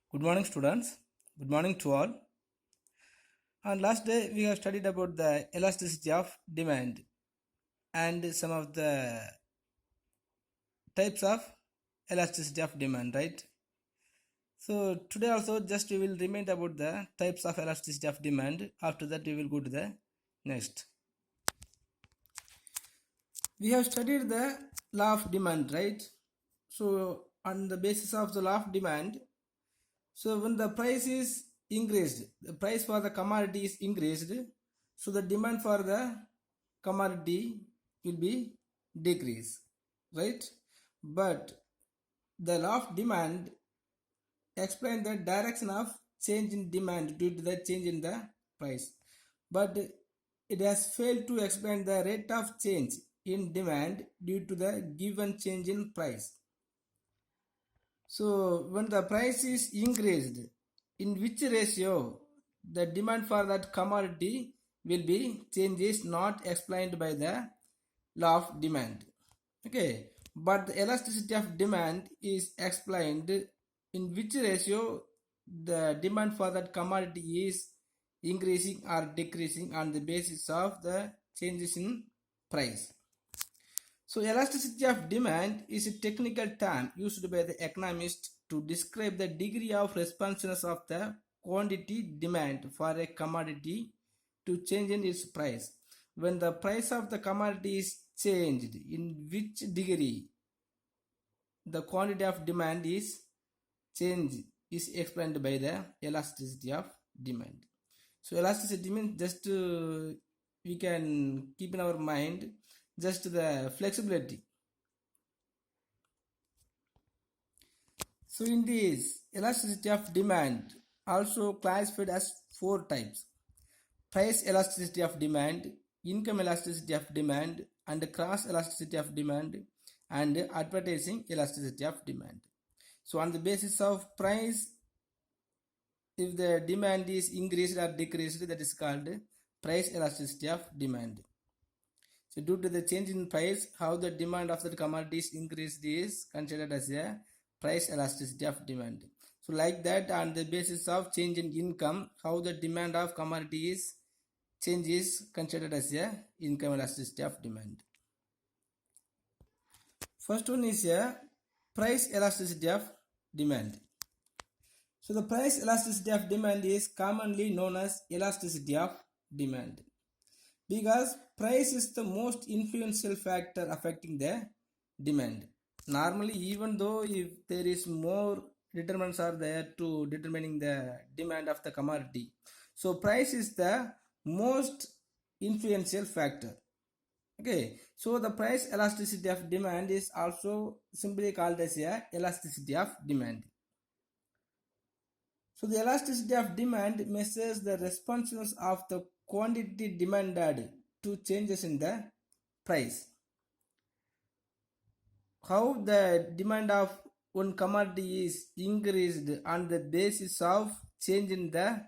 Good morning, students. Good morning to all. On last day, we have studied about the elasticity of demand and some of the types of elasticity of demand, right? So today also just we will remind about the types of elasticity of demand. After that, we will go to the next. We have studied the law of demand, right? So on the basis of the law of demand, so when the price is increased, the price for the commodity is increased, so the demand for the commodity will be decreased, right? But the law of demand explains the direction of change in demand due to the change in the price. But it has failed to explain the rate of change in demand due to the given change in price. So when the price is increased, in which ratio the demand for that commodity will be changes not explained by the law of demand. Okay, but the elasticity of demand is explained in which ratio the demand for that commodity is increasing or decreasing on the basis of the changes in price. So elasticity of demand is a technical term used by the economist to describe the degree of responsiveness of the quantity demand for a commodity to change in its price. When the price of the commodity is changed, in which degree the quantity of demand is changed is explained by the elasticity of demand. So elasticity means just we can keep in our mind just the flexibility. So in this elasticity of demand also classified as four types: price elasticity of demand, income elasticity of demand, and cross elasticity of demand, and advertising elasticity of demand. So on the basis of price, if the demand is increased or decreased, that is called price elasticity of demand. So due to the change in price, how the demand of the commodity is increased is considered as a price elasticity of demand. So like that, on the basis of change in income, how the demand of commodity is changes considered as a income elasticity of demand. First one is a price elasticity of demand. So the price elasticity of demand is commonly known as elasticity of demand because price is the most influential factor affecting the demand. Normally, even though if there is more determinants are there to determining the demand of the commodity, so price is the most influential factor. Okay, so the price elasticity of demand is also simply called as a elasticity of demand. So the elasticity of demand measures the responsiveness of the quantity demanded to changes in the price. How the demand of one commodity is increased on the basis of change in the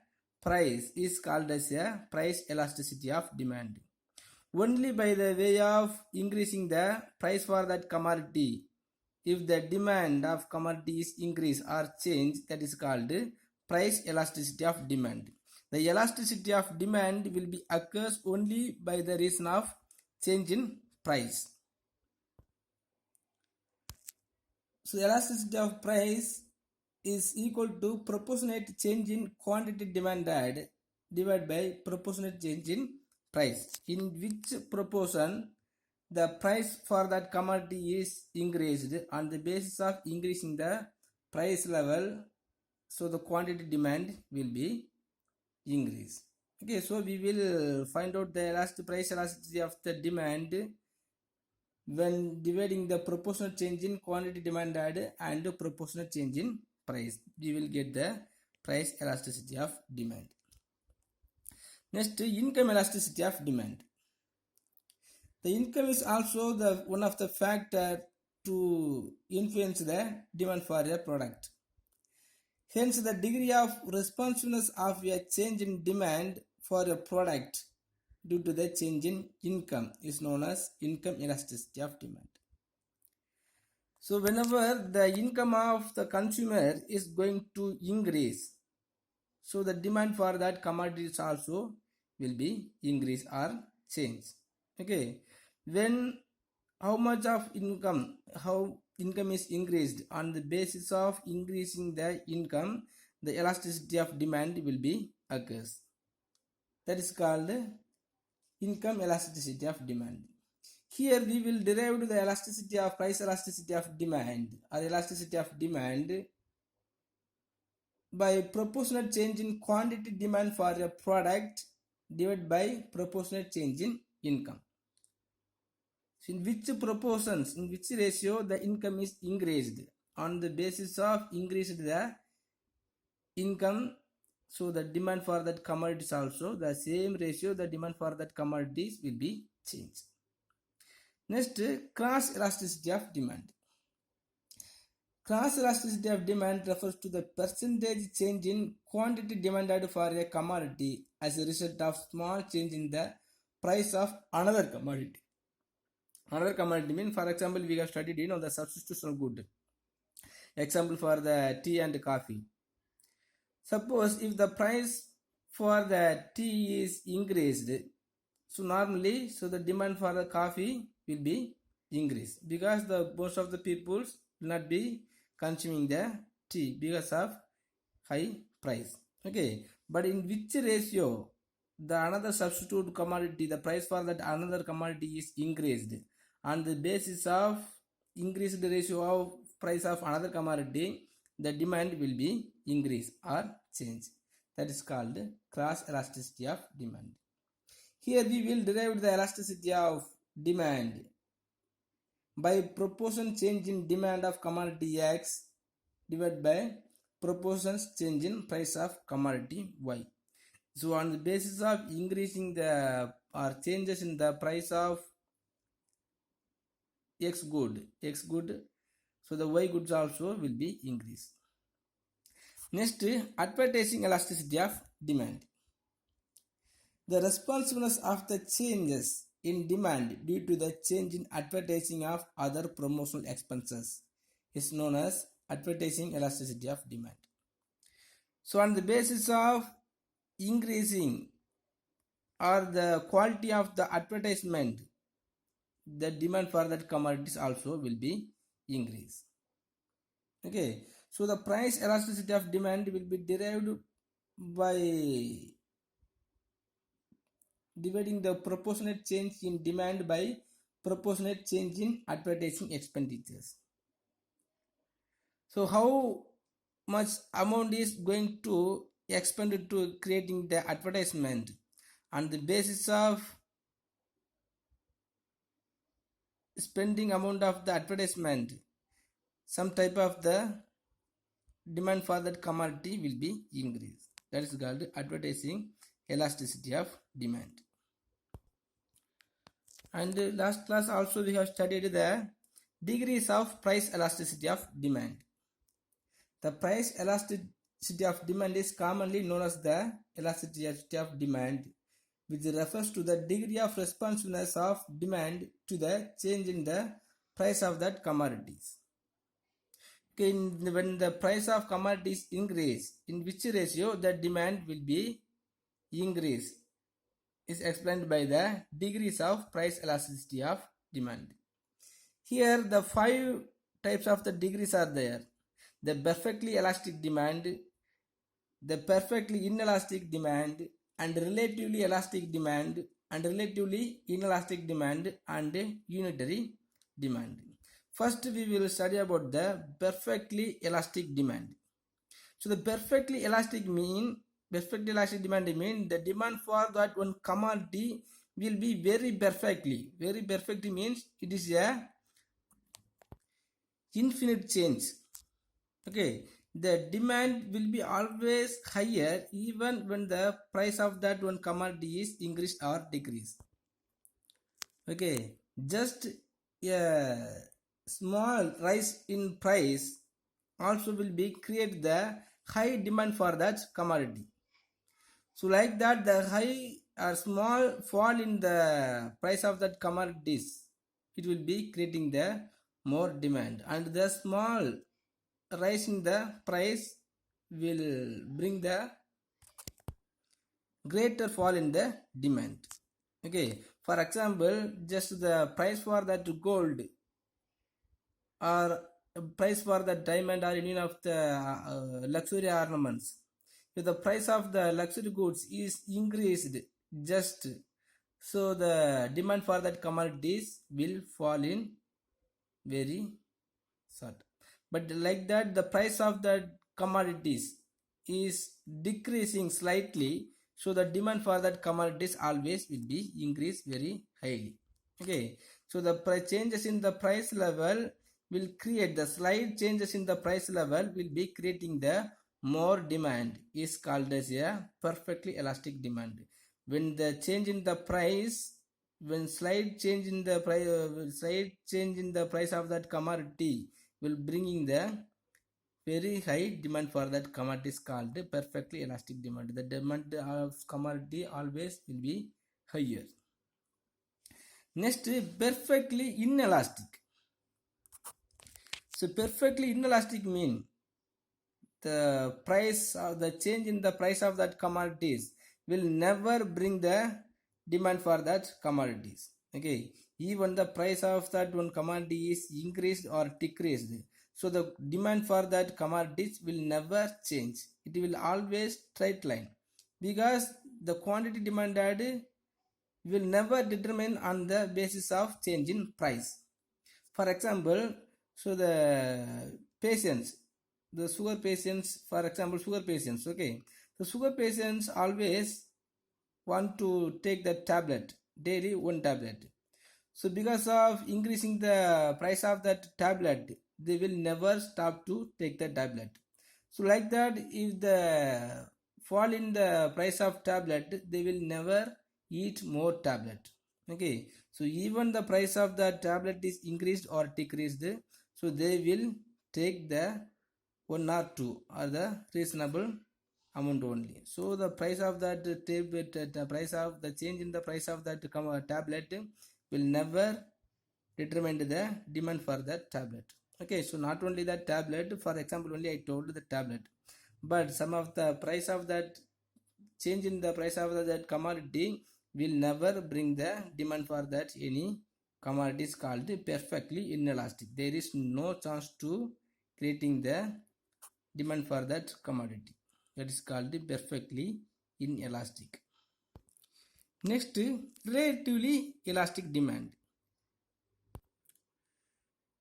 price is called as a price elasticity of demand. Only by the way of increasing the price for that commodity, if the demand of commodity is increased or changed, that is called price elasticity of demand. The elasticity of demand will be occurs only by the reason of change in price. So elasticity of price is equal to proportionate change in quantity demanded divided by proportionate change in price, in which proportion the price for that commodity is increased on the basis of increasing the price level, so the quantity demand will be increased. Okay, so we will find out the price elasticity of the demand when dividing the proportional change in quantity demanded and proportional change in price. We will get the price elasticity of demand. Next, income elasticity of demand. The income is also the one of the factor to influence the demand for a product. Hence, the degree of responsiveness of a change in demand for a product due to the change in income is known as income elasticity of demand. So whenever the income of the consumer is going to increase, so the demand for that commodities also will be increase or change. Okay, when how much of income, how income is increased, on the basis of increasing the income, the elasticity of demand will be occurs. That is called income elasticity of demand. Here we will derive the elasticity of price elasticity of demand or elasticity of demand by proportionate change in quantity demand for a product divided by proportionate change in income. So in which proportions, in which ratio the income is increased, on the basis of increased the income, so the demand for that commodities also the same ratio, the demand for that commodities will be changed. Next, cross elasticity of demand. Cross elasticity of demand refers to the percentage change in quantity demanded for a commodity as a result of small change in the price of another commodity. Another commodity means, for example, we have studied the substitutional good. Example for the tea and coffee. Suppose if the price for the tea is increased, so normally the demand for the coffee will be increased because the most of the people will not be consuming the tea because of high price. Okay, but in which ratio the another substitute commodity, the price for that another commodity is increased, on the basis of increased ratio of price of another commodity, the demand will be increase or change. That is called cross elasticity of demand. Here we will derive the elasticity of demand by proportion change in demand of commodity X divided by proportions change in price of commodity Y. So on the basis of increasing the or changes in the price of X good, so the Y goods also will be increased. Next, advertising elasticity of demand. The responsiveness of the changes in demand due to the change in advertising of other promotional expenses is known as advertising elasticity of demand. So on the basis of increasing or the quality of the advertisement, the demand for that commodities also will be increased. Okay, so the price elasticity of demand will be derived by dividing the proportionate change in demand by proportionate change in advertising expenditures. So how much amount is going to expended to creating the advertisement, on the basis of spending amount of the advertisement, some type of the demand for that commodity will be increased. That is called advertising elasticity of demand. And last class also we have studied the degrees of price elasticity of demand. The price elasticity of demand is commonly known as the elasticity of demand, which refers to the degree of responsiveness of demand to the change in the price of that commodities. Okay, when the price of commodities increase, in which ratio the demand will be increased is explained by the degrees of price elasticity of demand. Here the 5 types of the degrees are there: the perfectly elastic demand, the perfectly inelastic demand, and relatively elastic demand, and relatively inelastic demand, and unitary demand. First we will study about the perfectly elastic demand. So the perfectly elastic demand mean the demand for that one commodity will be very perfectly means it is a infinite change. Okay, the demand will be always higher even when the price of that one commodity is increased or decreased. Okay, just a small rise in price also will be create the high demand for that commodity. So like that, the high or small fall in the price of that commodities, it will be creating the more demand, and the small rise in the price will bring the greater fall in the demand. Okay, for example, just the price for that gold or price for the diamond or any of the luxury ornaments, if the price of the luxury goods is increased just, so the demand for that commodities will fall in very short. But like that, the price of the commodities is decreasing slightly, so the demand for that commodities always will be increased very highly. Okay, so the price changes in the price level will create the slight changes in the price level will be creating the more demand, is called as a perfectly elastic demand. When the change in the price, when slight change in the price, slight change in the price of that commodity will bringing the very high demand for that commodity is called perfectly elastic demand. The demand of commodity always will be higher. Next, perfectly inelastic. So perfectly inelastic mean the price of the change in the price of that commodities will never bring the demand for that commodities. Okay, even the price of that one commodity is increased or decreased, so the demand for that commodities will never change. It will always straight line, because the quantity demanded will never determine on the basis of change in price. For example, so the patients, the sugar patients, for example, sugar patients, okay, the sugar patients always want to take the tablet daily, one tablet. So because of increasing the price of that tablet, they will never stop to take the tablet. So like that, if the fall in the price of tablet, they will never eat more tablet. Okay, so even the price of the tablet is increased or decreased, so they will take the one or two or the reasonable amount only. So the price of that tablet, the price of the change in the price of that tablet will never determine the demand for that tablet. Okay, so not only that tablet, for example, only I told the tablet, but some of the price of that change in the price of that commodity will never bring the demand for that any commodity is called perfectly inelastic. There is no chance to creating the demand for that commodity. That is called perfectly inelastic. Next, relatively elastic demand.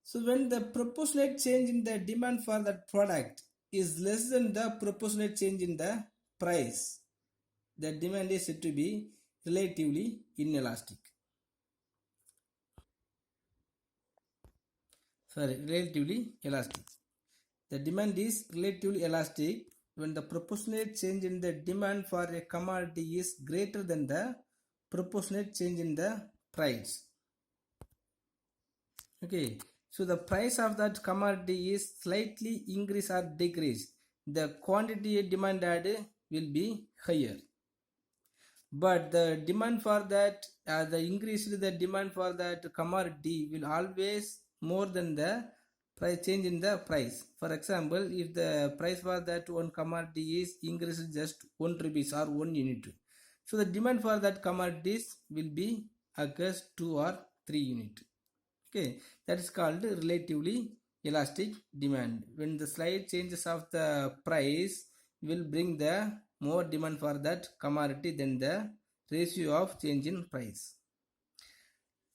So when the proportionate change in the demand for that product is less than the proportionate change in the price, the demand is said to be relatively inelastic. Sorry, relatively elastic. The demand is relatively elastic when the proportionate change in the demand for a commodity is greater than the proportionate change in the price. Okay, so the price of that commodity is slightly increase or decrease, the quantity demanded will be higher, but the demand for that the increase in the demand for that commodity will always more than the price change in the price. For example, if the price for that one commodity is increased just 1 rupees or 1 unit, so the demand for that commodities will be occurs 2 or 3 unit. Okay, that is called relatively elastic demand. When the slight changes of the price will bring the more demand for that commodity than the ratio of change in price.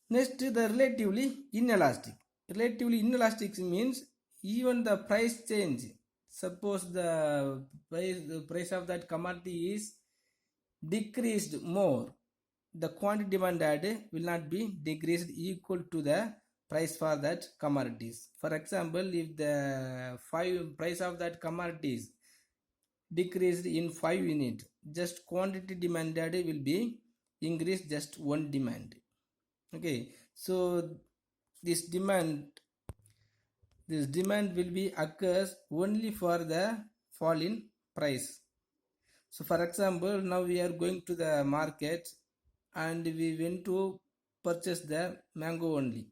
Next, the relatively inelastic. Relatively inelastic means even the price change. Suppose the price of that commodity is decreased more, the quantity demanded will not be decreased equal to the price for that commodities. For example, if the price of that commodities decreased in 5 unit, just quantity demanded will be increased just one demand. Okay, so this demand will be occurs only for the fall in price. So for example, now we are going to the market and we went to purchase the mango only.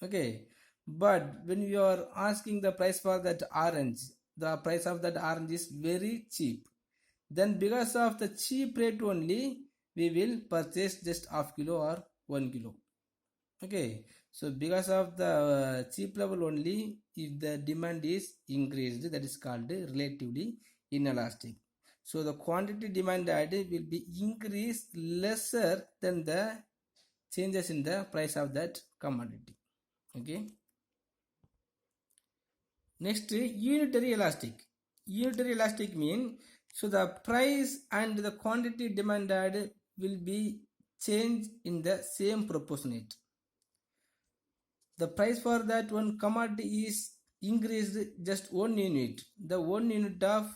Okay, But when you are asking the price for that orange, the price of that orange is very cheap. Then because of the cheap rate only, we will purchase just half kilo or 1 kilo. Okay, so because of the cheap level only, if the demand is increased, that is called relatively inelastic. So the quantity demanded will be increased lesser than the changes in the price of that commodity. Okay. Next, unitary elastic. Unitary elastic mean, so the price and the quantity demanded will be changed in the same proportionate. The price for that one commodity is increased just 1 unit. The 1 unit of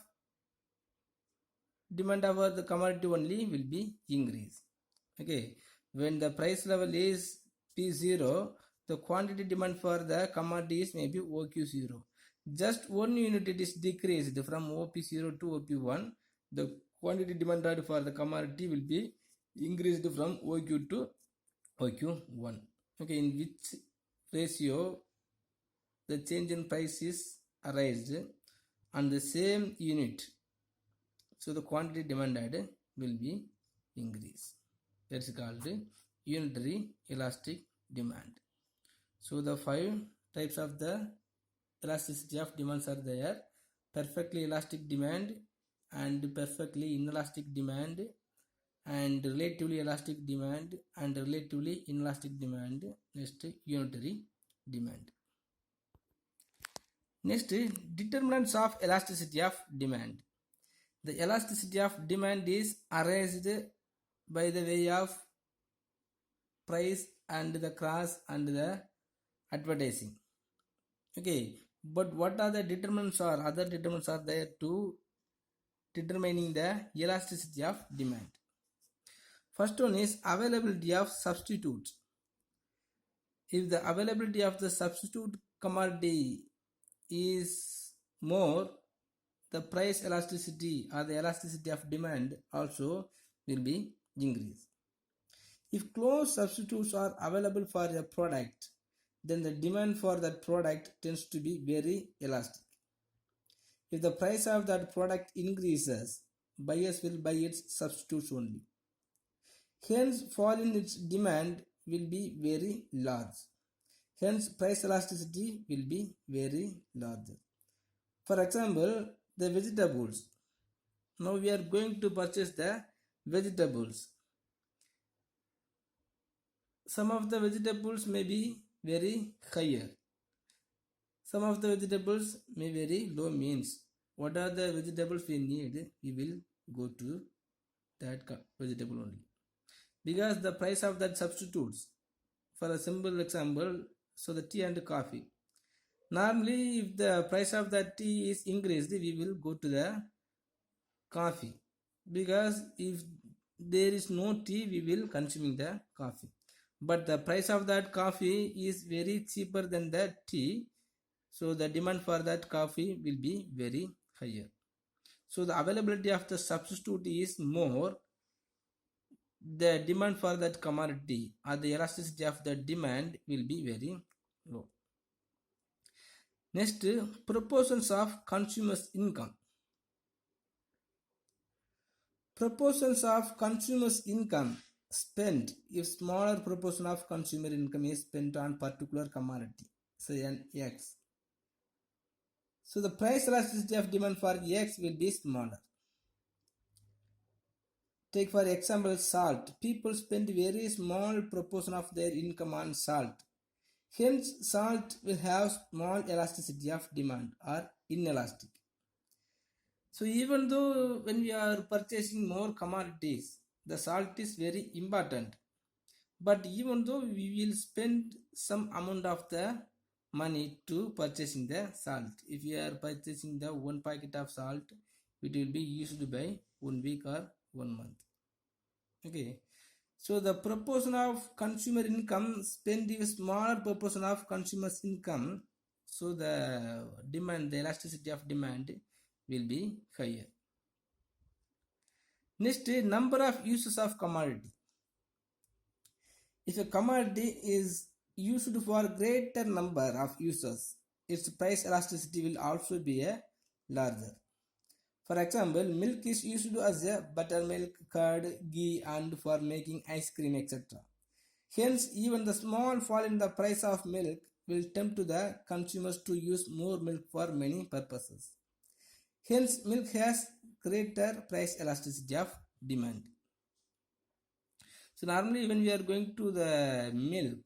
demand over the commodity only will be increased. Okay, when the price level is P0, the quantity demand for the commodity is maybe OQ0. Just 1 unit it is decreased from OP0 to OP1. The quantity demanded for the commodity will be increased from OQ to OQ1. Okay, in which ratio the change in price is raised on the same unit, so the quantity demanded will be increased. That's called unitary elastic demand. So the 5 types of the elasticity of demands are there: perfectly elastic demand, and perfectly inelastic demand, and relatively elastic demand, and relatively inelastic demand. Next, unitary demand. Next, determinants of elasticity of demand. The elasticity of demand is arranged by the way of price and the cross and the advertising. Okay, but what are the determinants or other determinants are there to determining the elasticity of demand? First one is availability of substitutes. If the availability of the substitute commodity is more, the price elasticity or the elasticity of demand also will be increased. If close substitutes are available for a product, then the demand for that product tends to be very elastic. If the price of that product increases, buyers will buy its substitutes only. Hence, fall in its demand will be very large. Hence, price elasticity will be very large. For example, the vegetables. Now we are going to purchase the vegetables. Some of the vegetables may be very higher. Some of the vegetables may very low means. What are the vegetables we need? We will go to that vegetable only. Because the price of that substitutes. For a simple example, so the tea and coffee. Normally, if the price of that tea is increased, we will go to the coffee. Because if there is no tea, we will consuming the coffee. But the price of that coffee is very cheaper than the tea, so the demand for that coffee will be very higher. So the availability of the substitute is more, the demand for that commodity or the elasticity of the demand will be very low. Next, proportions of consumers' income. Proportions of consumers' income spent if smaller proportion of consumer income is spent on particular commodity, say an X. So the price elasticity of demand for X will be smaller. Take for example salt. People spend very small proportion of their income on salt. Hence, salt will have small elasticity of demand or inelastic. So even though when we are purchasing more commodities, the salt is very important. But even though we will spend some amount of the money to purchasing the salt. If we are purchasing the 1 packet of salt, it will be used by 1 week or 1 month. Okay. So the proportion of consumer income spent is smaller proportion of consumers income. So the demand, the elasticity of demand will be higher. Next, number of uses of commodity. If a commodity is used for greater number of users, its price elasticity will also be a larger. For example, milk is used as a buttermilk, curd, ghee, and for making ice cream, etc. Hence, even the small fall in the price of milk will tempt the consumers to use more milk for many purposes. Hence, milk has greater price elasticity of demand. So normally when we are going to the milk,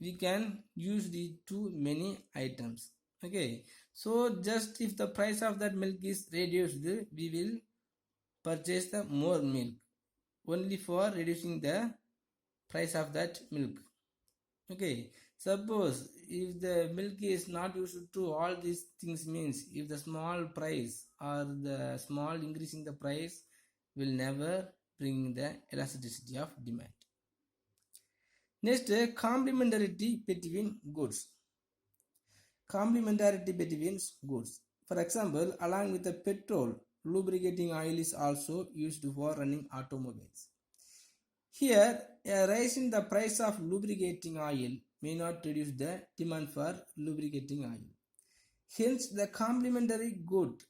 we can use the too many items. Okay, so just if the price of that milk is reduced, we will purchase the more milk only for reducing the price of that milk. Okay, suppose if the milk is not used to all these things, means if the small price or the small increase in the price will never bring the elasticity of demand. Next, complementarity between goods. Complementarity between goods. For example, along with the petrol, lubricating oil is also used for running automobiles. Here, a rise in the price of lubricating oil may not reduce the demand for lubricating oil. Hence, the complementary good,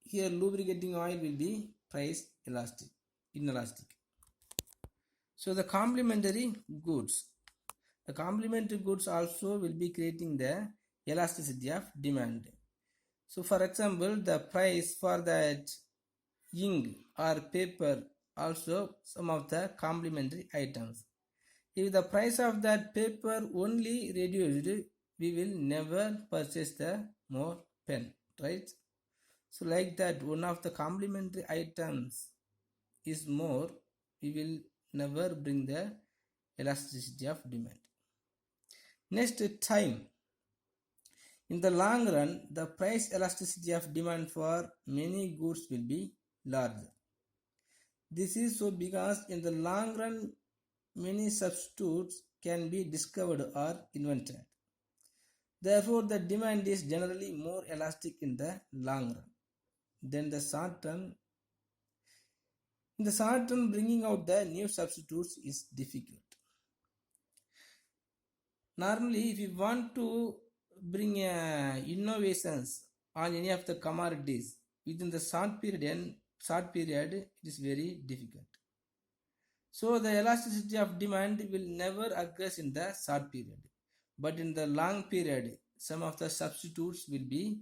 here lubricating oil will be price inelastic. So the complementary goods. The complementary goods also will be creating the elasticity of demand. So for example, the price for that ink or paper also some of the complementary items. If the price of that paper only reduced, we will never purchase the more pen, right? So like that, one of the complementary items is more, we will never bring the elasticity of demand. Next, time. In the long run, the price elasticity of demand for many goods will be larger. This is so because in the long run, many substitutes can be discovered or invented. Therefore, the demand is generally more elastic in the long run than the short run. In the short run, bringing out the new substitutes is difficult. Normally, if you want to bring innovations on any of the commodities within the short period, it is very difficult. So the elasticity of demand will never occur in the short period, but in the long period, some of the substitutes will be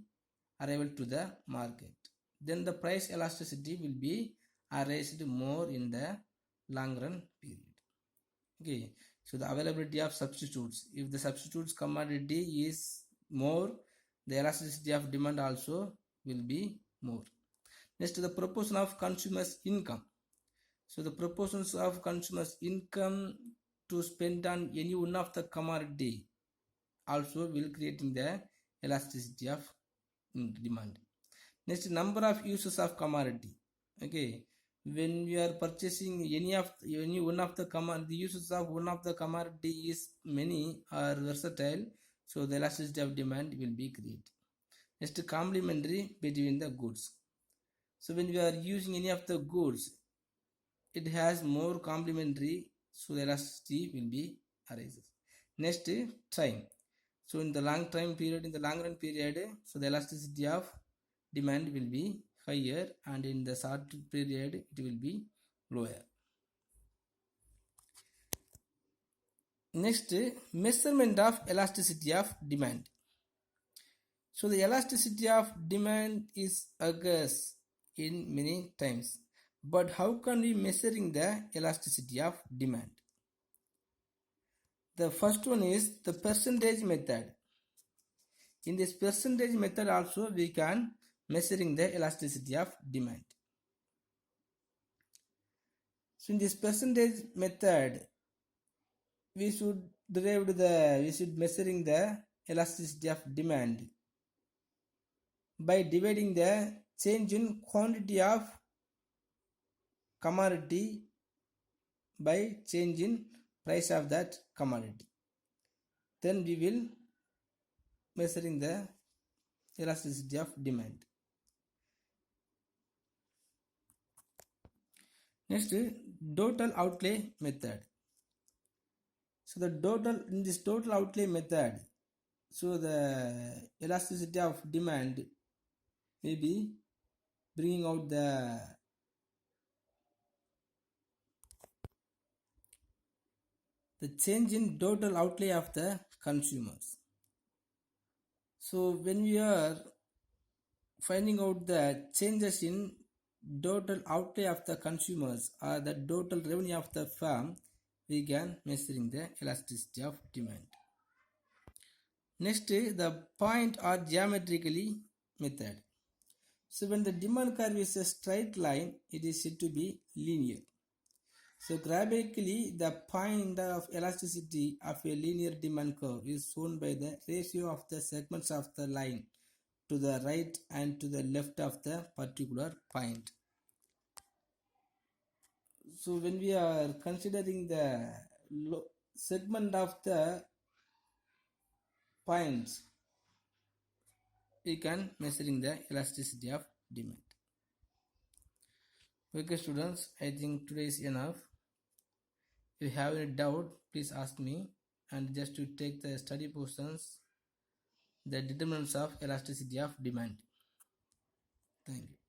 arrival to the market. Then the price elasticity will be raised more in the long run period. Okay, so the availability of substitutes. If the substitutes commodity is more, the elasticity of demand also will be more. Next, the proportion of consumers' income. So the proportions of consumers' income to spend on any one of the commodity also will creating the elasticity of demand. Next, number of uses of commodity. Okay, when we are purchasing any one of the commodity, the uses of one of the commodity is many or versatile, so the elasticity of demand will be created. Next, complementary between the goods. So when we are using any of the goods, it has more complementary, so the elasticity will be arises. Next, time. So in the long run period, so the elasticity of demand will be higher, and in the short period it will be lower. Next, measurement of elasticity of demand. So the elasticity of demand is occurs in many times, but how can we measuring the elasticity of demand? The first one is the percentage method. In this percentage method also we can measuring the elasticity of demand. So in this percentage method, we should measuring the elasticity of demand by dividing the change in quantity of commodity by change in price of that commodity. Then we will measuring the elasticity of demand. Next, total outlay method. So the total in this total outlay method, so the elasticity of demand may be bringing out the change in total outlay of the consumers. So when we are finding out the changes in total outlay of the consumers or the total revenue of the firm, we can measuring the elasticity of demand. Next, the point or geometrically method. So when the demand curve is a straight line, it is said to be linear. So graphically, the point of elasticity of a linear demand curve is shown by the ratio of the segments of the line to the right and to the left of the particular point. So when we are considering the segment of the points, we can measuring the elasticity of demand. Okay students, I think today is enough. If you have any doubt, please ask me, and just to take the study portions, the determinants of elasticity of demand. Thank you.